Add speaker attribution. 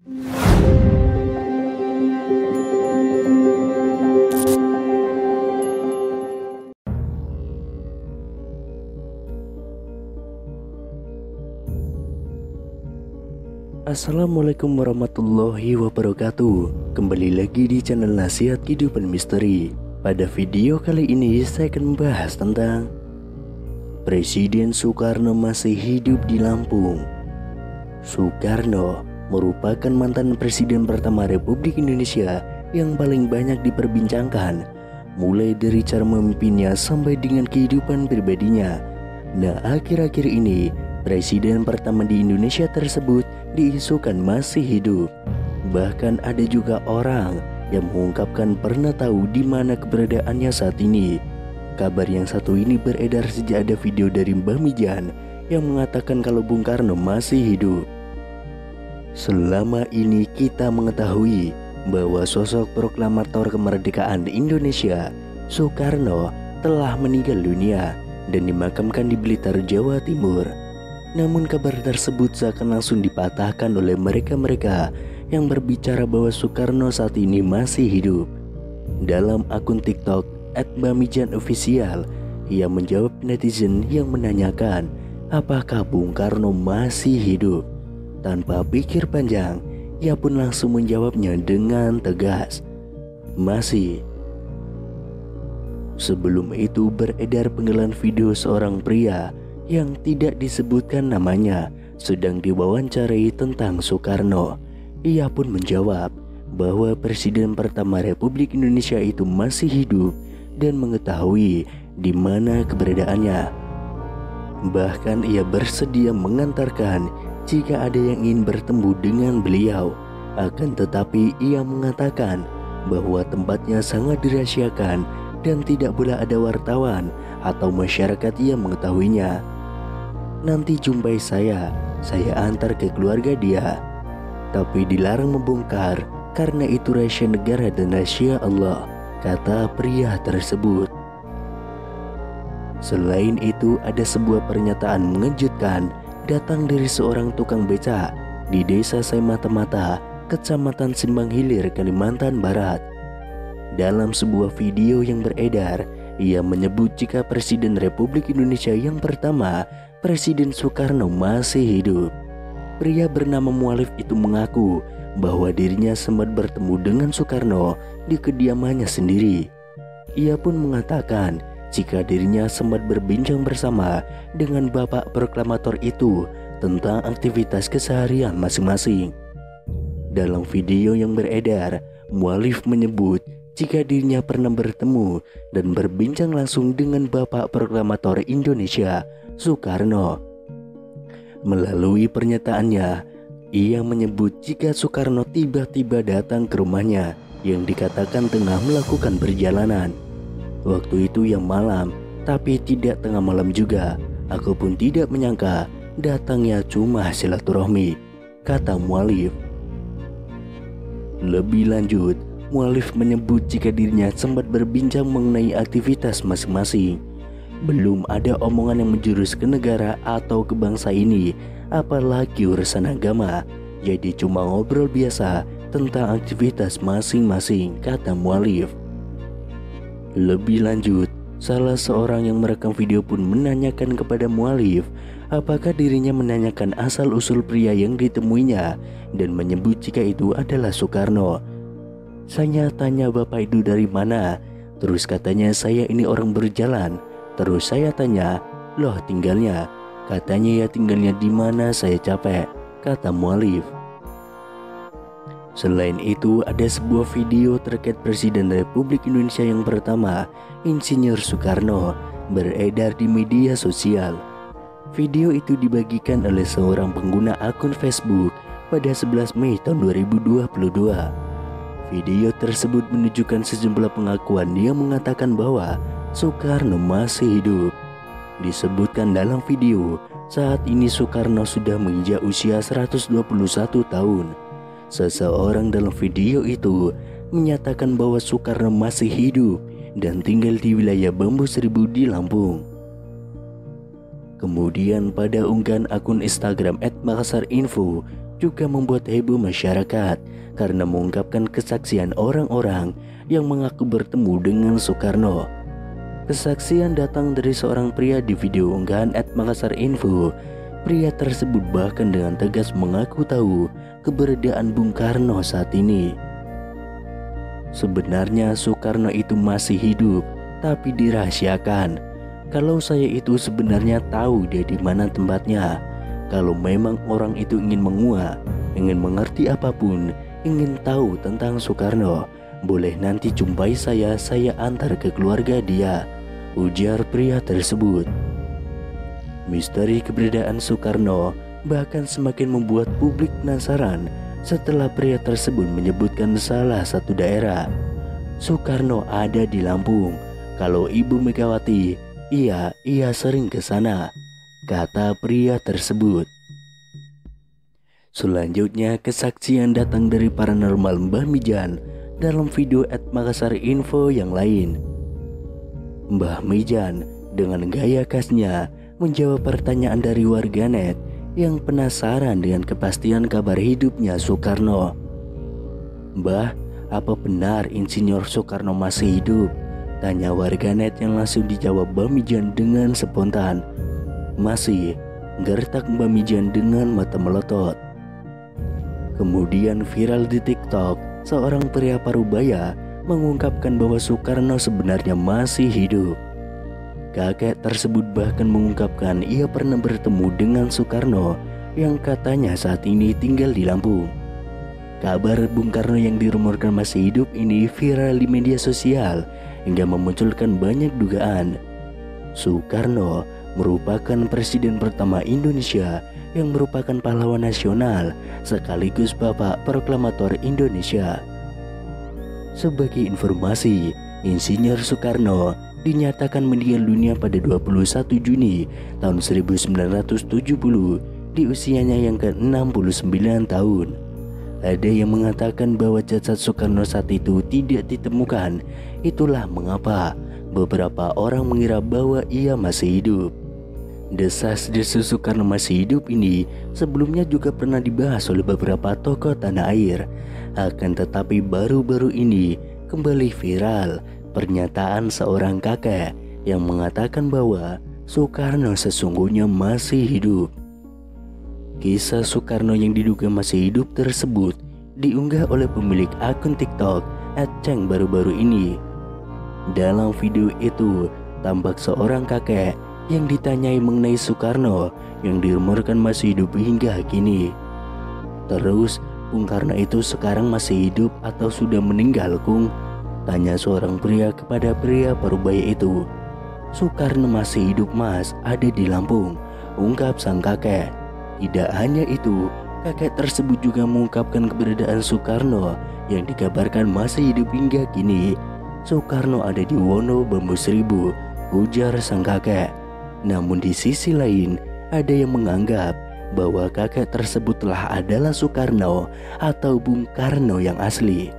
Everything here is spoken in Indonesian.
Speaker 1: Assalamualaikum warahmatullahi wabarakatuh. Kembali lagi di channel Nasihat Kehidupan Misteri. Pada video kali ini saya akan membahas tentang Presiden Soekarno masih hidup di Lampung. Soekarno merupakan mantan presiden pertama Republik Indonesia yang paling banyak diperbincangkan, mulai dari cara memimpinnya sampai dengan kehidupan pribadinya. Nah, akhir-akhir ini presiden pertama di Indonesia tersebut diisukan masih hidup. Bahkan ada juga orang yang mengungkapkan pernah tahu di mana keberadaannya saat ini. Kabar yang satu ini beredar sejak ada video dari Mbah Mijan yang mengatakan kalau Bung Karno masih hidup. Selama ini kita mengetahui bahwa sosok proklamator kemerdekaan Indonesia, Soekarno, telah meninggal dunia dan dimakamkan di Blitar, Jawa Timur. Namun kabar tersebut seakan langsung dipatahkan oleh mereka-mereka yang berbicara bahwa Soekarno saat ini masih hidup. Dalam akun TikTok @mbahmijanofficial, ia menjawab netizen yang menanyakan apakah Bung Karno masih hidup. Tanpa pikir panjang, ia pun langsung menjawabnya dengan tegas, masih. Sebelum itu beredar penggalan video seorang pria yang tidak disebutkan namanya sedang diwawancarai tentang Soekarno. Ia pun menjawab bahwa presiden pertama Republik Indonesia itu masih hidup dan mengetahui di mana keberadaannya. Bahkan ia bersedia mengantarkan jika ada yang ingin bertemu dengan beliau. Akan tetapi ia mengatakan bahwa tempatnya sangat dirahasiakan dan tidak boleh ada wartawan atau masyarakat yang mengetahuinya. Nanti jumpai saya antar ke keluarga dia. Tapi dilarang membongkar karena itu rahasia negara dan rahasia Allah, kata pria tersebut. Selain itu ada sebuah pernyataan mengejutkan datang dari seorang tukang becak di desa Saimatamata, Kecamatan Simbang Hilir, Kalimantan Barat. Dalam sebuah video yang beredar, ia menyebut jika Presiden Republik Indonesia yang pertama, Presiden Soekarno, masih hidup. Pria bernama Mualif itu mengaku bahwa dirinya sempat bertemu dengan Soekarno di kediamannya sendiri. Ia pun mengatakan jika dirinya sempat berbincang bersama dengan bapak proklamator itu tentang aktivitas keseharian masing-masing. Dalam video yang beredar, Mualif menyebut jika dirinya pernah bertemu dan berbincang langsung dengan bapak proklamator Indonesia, Soekarno. Melalui pernyataannya, ia menyebut jika Soekarno tiba-tiba datang ke rumahnya yang dikatakan tengah melakukan perjalanan. Waktu itu yang malam, tapi tidak tengah malam juga. Aku pun tidak menyangka datangnya cuma silaturahmi, kata Mualif. Lebih lanjut, Mualif menyebut jika dirinya sempat berbincang mengenai aktivitas masing-masing. Belum ada omongan yang menjurus ke negara atau ke bangsa ini, apalagi urusan agama. Jadi cuma ngobrol biasa tentang aktivitas masing-masing, kata Mualif. Lebih lanjut, salah seorang yang merekam video pun menanyakan kepada Mualif apakah dirinya menanyakan asal-usul pria yang ditemuinya dan menyebut jika itu adalah Soekarno. Saya tanya bapak itu dari mana, terus katanya saya ini orang berjalan. Terus saya tanya, loh tinggalnya? Katanya ya tinggalnya di mana, saya capek, kata Mualif. Selain itu ada sebuah video terkait Presiden Republik Indonesia yang pertama, Insinyur Soekarno, beredar di media sosial. Video itu dibagikan oleh seorang pengguna akun Facebook pada 11 Mei tahun 2022. Video tersebut menunjukkan sejumlah pengakuan yang mengatakan bahwa Soekarno masih hidup. Disebutkan dalam video, saat ini Soekarno sudah menginjak usia 121 tahun. Seseorang dalam video itu menyatakan bahwa Soekarno masih hidup dan tinggal di wilayah Bambu Seribu di Lampung. Kemudian pada unggahan akun Instagram @makassarinfo juga membuat heboh masyarakat karena mengungkapkan kesaksian orang-orang yang mengaku bertemu dengan Soekarno. Kesaksian datang dari seorang pria di video unggahan @makassarinfo. Pria tersebut bahkan dengan tegas mengaku tahu keberadaan Bung Karno saat ini. Sebenarnya Soekarno itu masih hidup, tapi dirahasiakan. Kalau saya itu sebenarnya tahu dia di mana tempatnya. Kalau memang orang itu ingin menguak, ingin mengerti apapun, ingin tahu tentang Soekarno, boleh nanti jumpai saya antar ke keluarga dia, ujar pria tersebut. Misteri keberadaan Soekarno bahkan semakin membuat publik penasaran setelah pria tersebut menyebutkan salah satu daerah. Soekarno ada di Lampung. Kalau Ibu Megawati, iya sering ke sana, kata pria tersebut. Selanjutnya, kesaksian datang dari paranormal Mbah Mijan dalam video @makassarinfo yang lain. Mbah Mijan dengan gaya khasnya menjawab pertanyaan dari warganet yang penasaran dengan kepastian kabar hidupnya Soekarno. "Mbah, apa benar Insinyur Soekarno masih hidup?" tanya warganet yang langsung dijawab Mbah Mijan dengan spontan. "Masih," gertak Mbah Mijan dengan mata melotot. Kemudian viral di TikTok, seorang pria parubaya mengungkapkan bahwa Soekarno sebenarnya masih hidup. Kakek tersebut bahkan mengungkapkan ia pernah bertemu dengan Soekarno yang katanya saat ini tinggal di Lampung. Kabar Bung Karno yang dirumorkan masih hidup ini viral di media sosial hingga memunculkan banyak dugaan. Soekarno merupakan presiden pertama Indonesia yang merupakan pahlawan nasional sekaligus Bapak Proklamator Indonesia. Sebagai informasi, Insinyur Soekarno dinyatakan meninggal dunia pada 21 Juni tahun 1970 di usianya yang ke-69 tahun. Ada yang mengatakan bahwa jasad Soekarno saat itu tidak ditemukan. Itulah mengapa beberapa orang mengira bahwa ia masih hidup. Desas-desus Soekarno masih hidup ini sebelumnya juga pernah dibahas oleh beberapa tokoh tanah air. Akan tetapi baru-baru ini kembali viral pernyataan seorang kakek yang mengatakan bahwa Soekarno sesungguhnya masih hidup. Kisah Soekarno yang diduga masih hidup tersebut diunggah oleh pemilik akun TikTok @ceng baru-baru ini. Dalam video itu tampak seorang kakek yang ditanyai mengenai Soekarno yang dirumorkan masih hidup hingga kini. "Terus Bung Karno itu sekarang masih hidup atau sudah meninggal, Kung?" tanya seorang pria kepada pria parubaya itu. "Soekarno masih hidup, Mas, ada di Lampung," ungkap sang kakek. Tidak hanya itu, kakek tersebut juga mengungkapkan keberadaan Soekarno yang dikabarkan masih hidup hingga kini. "Soekarno ada di Wono Bambu Seribu," ujar sang kakek. Namun di sisi lain, ada yang menganggap bahwa kakek tersebutlah adalah Soekarno atau Bung Karno yang asli.